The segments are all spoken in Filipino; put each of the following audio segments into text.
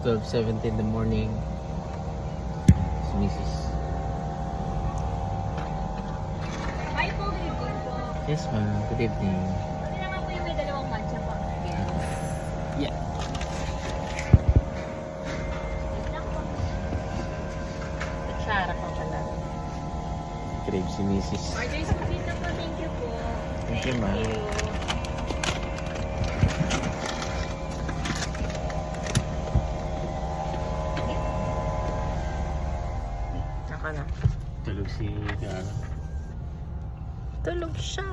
12:17 in the morning. Si Mrs. Hi po, good evening po. Yes ma'am, good evening. Pwede naman po yung may dalawang matcha po. Yeah. Wait lang po. Kutsara po pala. Crave si Mrs. Order is complete na po. Thank you po. Thank you, ma'am. Naka na. Tulog si Gara. Tulog siya.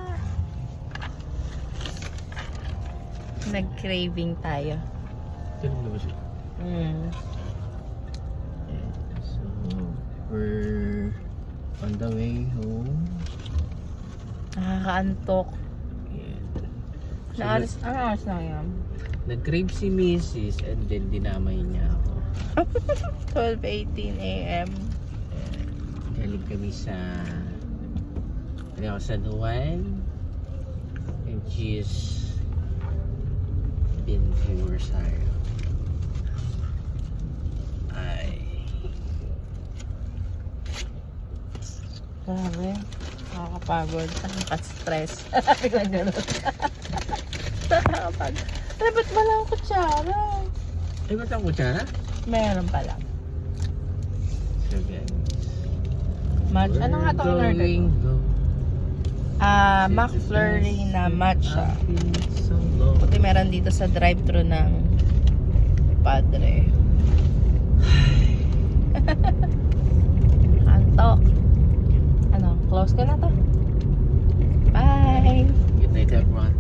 Nag-craving tayo. Tulog na ba siya? Mm. Yeah. So, we're on the way home. Nakakaantok. Yeah. So, Naalis, ano oras na yan? nag-crave si Mrs. and then dinamay niya ako. 12:18 a.m. Galing kami sa San Juan and she's been to Rosario. Ay. Grabe. Nakakapagod. Nakaka-stress. Biglang gano'n. Nakakapagod. Eh, ba't walang kutsara? Ay, ba't ang kutsara? Meron pala. So guys, Ano nga itong order ko? McFlurry na matcha. Puti meron dito sa drive-thru ng Padre. Antok. Ano, close ka na to? Bye! Good night everyone.